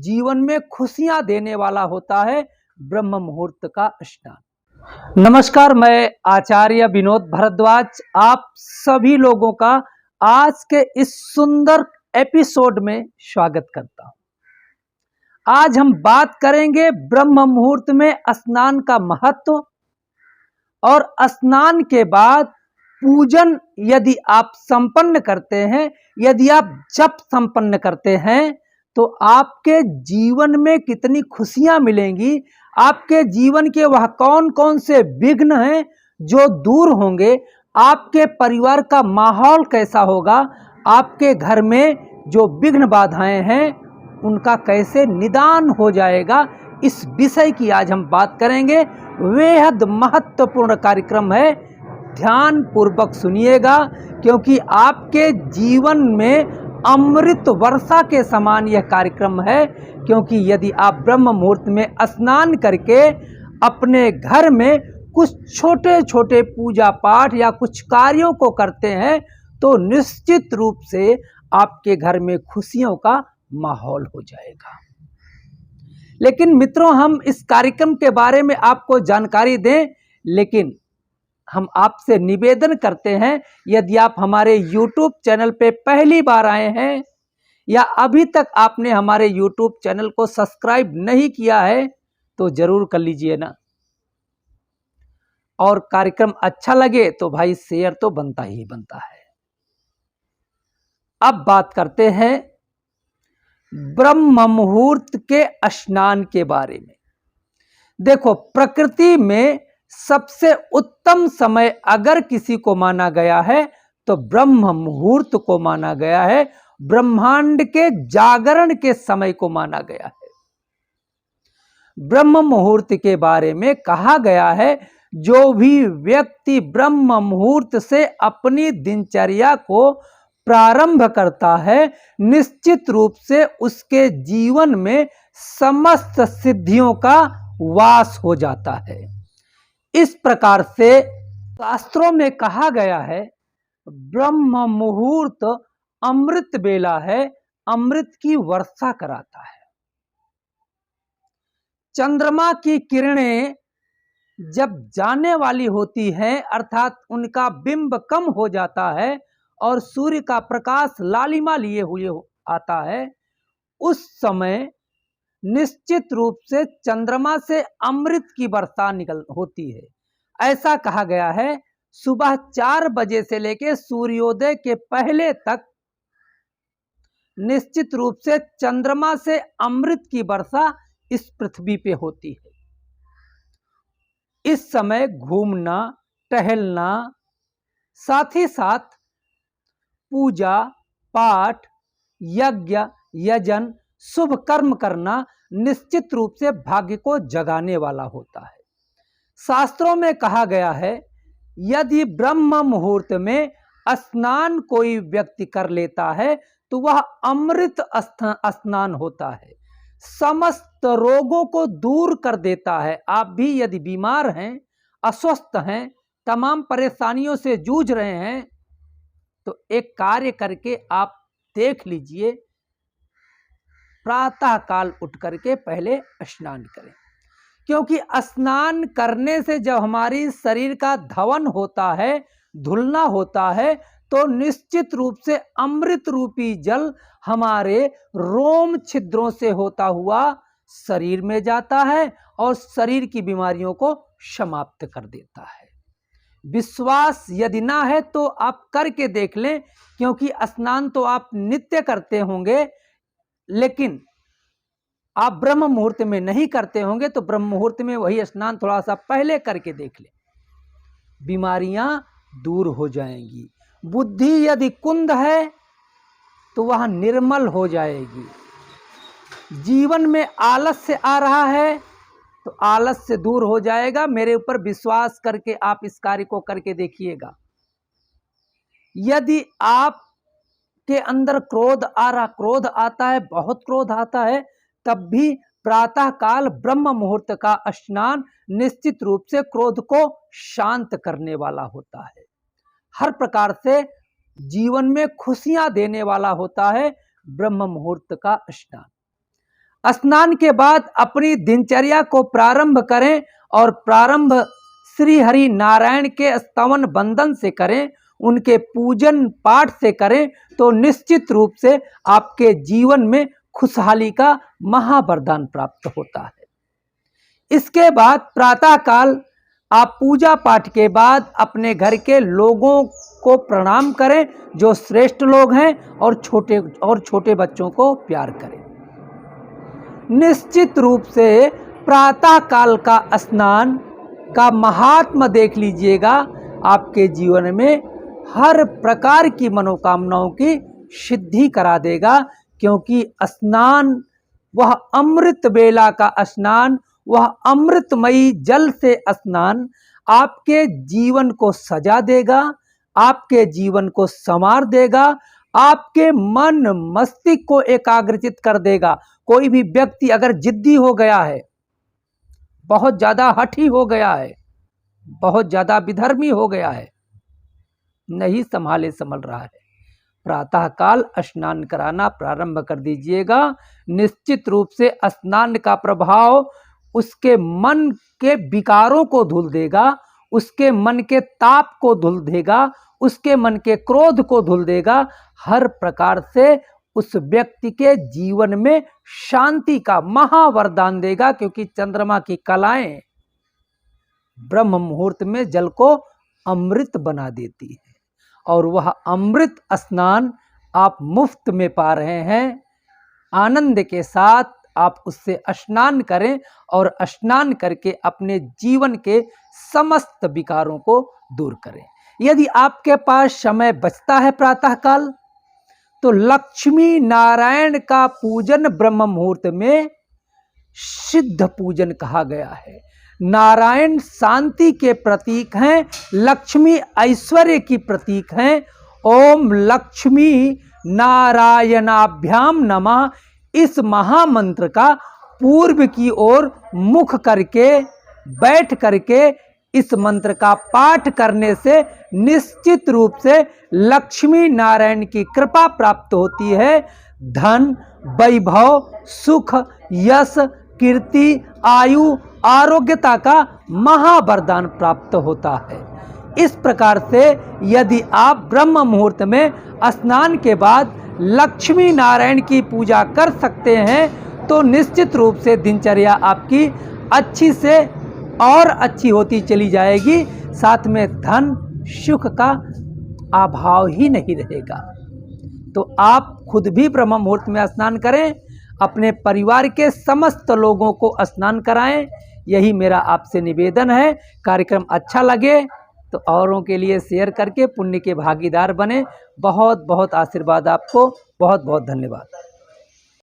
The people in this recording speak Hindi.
जीवन में खुशियां देने वाला होता है ब्रह्म मुहूर्त का स्नान। नमस्कार, मैं आचार्य विनोद भारद्वाज आप सभी लोगों का आज के इस सुंदर एपिसोड में स्वागत करता हूं। आज हम बात करेंगे ब्रह्म मुहूर्त में स्नान का महत्व और स्नान के बाद पूजन यदि आप संपन्न करते हैं, यदि आप जप संपन्न करते हैं तो आपके जीवन में कितनी खुशियां मिलेंगी, आपके जीवन के वह कौन कौन से विघ्न हैं जो दूर होंगे, आपके परिवार का माहौल कैसा होगा, आपके घर में जो विघ्न बाधाएं हैं उनका कैसे निदान हो जाएगा, इस विषय की आज हम बात करेंगे। बेहद महत्वपूर्ण कार्यक्रम है, ध्यान पूर्वक सुनिएगा क्योंकि आपके जीवन में अमृत वर्षा के समान यह कार्यक्रम है। क्योंकि यदि आप ब्रह्म मुहूर्त में स्नान करके अपने घर में कुछ छोटे छोटे पूजा पाठ या कुछ कार्यों को करते हैं तो निश्चित रूप से आपके घर में खुशियों का माहौल हो जाएगा। लेकिन मित्रों, हम इस कार्यक्रम के बारे में आपको जानकारी दें, लेकिन हम आपसे निवेदन करते हैं, यदि आप हमारे YouTube चैनल पे पहली बार आए हैं या अभी तक आपने हमारे YouTube चैनल को सब्सक्राइब नहीं किया है तो जरूर कर लीजिए ना। और कार्यक्रम अच्छा लगे तो भाई शेयर तो बनता ही बनता है। अब बात करते हैं ब्रह्म मुहूर्त के स्नान के बारे में। देखो, प्रकृति में सबसे उत्तम समय अगर किसी को माना गया है तो ब्रह्म मुहूर्त को माना गया है, ब्रह्मांड के जागरण के समय को माना गया है। ब्रह्म मुहूर्त के बारे में कहा गया है, जो भी व्यक्ति ब्रह्म मुहूर्त से अपनी दिनचर्या को प्रारंभ करता है निश्चित रूप से उसके जीवन में समस्त सिद्धियों का वास हो जाता है। इस प्रकार से शास्त्रों में कहा गया है, ब्रह्म मुहूर्त अमृत बेला है, अमृत की वर्षा कराता है। चंद्रमा की किरणें जब जाने वाली होती हैं, अर्थात उनका बिंब कम हो जाता है और सूर्य का प्रकाश लालिमा लिए हुए आता है, उस समय निश्चित रूप से चंद्रमा से अमृत की वर्षा होती है। ऐसा कहा गया है, सुबह 4 बजे से लेकर सूर्योदय के पहले तक निश्चित रूप से चंद्रमा से अमृत की वर्षा इस पृथ्वी पे होती है। इस समय घूमना, टहलना, साथ ही साथ पूजा पाठ, यज्ञ यजन, शुभ कर्म करना निश्चित रूप से भाग्य को जगाने वाला होता है। शास्त्रों में कहा गया है, यदि ब्रह्म मुहूर्त में स्नान कोई व्यक्ति कर लेता है तो वह अमृत स्नान होता है, समस्त रोगों को दूर कर देता है। आप भी यदि बीमार हैं, अस्वस्थ हैं, तमाम परेशानियों से जूझ रहे हैं तो एक कार्य करके आप देख लीजिए, प्रातः काल उठ करके पहले स्नान करें। क्योंकि स्नान करने से जब हमारी शरीर का धवन होता है, धुलना होता है, तो निश्चित रूप से अमृत रूपी जल हमारे रोम छिद्रों से होता हुआ शरीर में जाता है और शरीर की बीमारियों को समाप्त कर देता है। विश्वास यदि ना है तो आप करके देख लें, क्योंकि स्नान तो आप नित्य करते होंगे, लेकिन आप ब्रह्म मुहूर्त में नहीं करते होंगे तो ब्रह्म मुहूर्त में वही स्नान थोड़ा सा पहले करके देख लें, बीमारियां दूर हो जाएंगी। बुद्धि यदि कुंद है तो वह निर्मल हो जाएगी। जीवन में आलस्य आ रहा है तो आलस्य दूर हो जाएगा। मेरे ऊपर विश्वास करके आप इस कार्य को करके देखिएगा। यदि आप के अंदर क्रोध आ रहा, क्रोध आता है, बहुत क्रोध आता है, तब भी प्रातः काल ब्रह्म मुहूर्त का स्नान निश्चित रूप से क्रोध को शांत करने वाला होता है। हर प्रकार से जीवन में खुशियां देने वाला होता है ब्रह्म मुहूर्त का स्नान। स्नान के बाद अपनी दिनचर्या को प्रारंभ करें और प्रारंभ श्री हरि नारायण के स्तवन बंदन से करें, उनके पूजन पाठ से करें, तो निश्चित रूप से आपके जीवन में खुशहाली का महावरदान प्राप्त होता है। इसके बाद प्रातः काल आप पूजा पाठ के बाद अपने घर के लोगों को प्रणाम करें जो श्रेष्ठ लोग हैं, और छोटे बच्चों को प्यार करें। निश्चित रूप से प्रातः काल का स्नान का महात्मा देख लीजिएगा, आपके जीवन में हर प्रकार की मनोकामनाओं की सिद्धि करा देगा, क्योंकि स्नान वह अमृत बेला का स्नान, वह अमृतमयी जल से स्नान आपके जीवन को सजा देगा, आपके जीवन को संवार देगा, आपके मन मस्तिष्क को एकाग्रचित कर देगा। कोई भी व्यक्ति अगर जिद्दी हो गया है, बहुत ज्यादा हठी हो गया है, बहुत ज्यादा विधर्मी हो गया है, नहीं संभल रहा है, प्रातः काल स्नान कराना प्रारंभ कर दीजिएगा। निश्चित रूप से स्नान का प्रभाव उसके मन के विकारों को धुल देगा, उसके मन के ताप को धुल देगा, उसके मन के क्रोध को धुल देगा। हर प्रकार से उस व्यक्ति के जीवन में शांति का महावरदान देगा, क्योंकि चंद्रमा की कलाएं ब्रह्म मुहूर्त में जल को अमृत बना देती है, और वह अमृत स्नान आप मुफ्त में पा रहे हैं। आनंद के साथ आप उससे स्नान करें, और स्नान करके अपने जीवन के समस्त विकारों को दूर करें। यदि आपके पास समय बचता है प्रातः काल, तो लक्ष्मी नारायण का पूजन ब्रह्म मुहूर्त में सिद्ध पूजन कहा गया है। नारायण शांति के प्रतीक हैं, लक्ष्मी ऐश्वर्य की प्रतीक हैं। ओम लक्ष्मी नारायणाभ्याम नमः, इस महामंत्र का पूर्व की ओर मुख करके बैठ करके इस मंत्र का पाठ करने से निश्चित रूप से लक्ष्मी नारायण की कृपा प्राप्त होती है। धन, वैभव, सुख, यश, कीर्ति, आयु, आरोग्यता का महावरदान प्राप्त होता है। इस प्रकार से यदि आप ब्रह्म मुहूर्त में स्नान के बाद लक्ष्मी नारायण की पूजा कर सकते हैं, तो निश्चित रूप से दिनचर्या आपकी अच्छी से और अच्छी होती चली जाएगी। साथ में धन सुख का अभाव ही नहीं रहेगा। तो आप खुद भी ब्रह्म मुहूर्त में स्नान करें, अपने परिवार के समस्त लोगों को स्नान कराएं, यही मेरा आपसे निवेदन है। कार्यक्रम अच्छा लगे तो औरों के लिए शेयर करके पुण्य के भागीदार बने। बहुत बहुत आशीर्वाद आपको, बहुत बहुत धन्यवाद।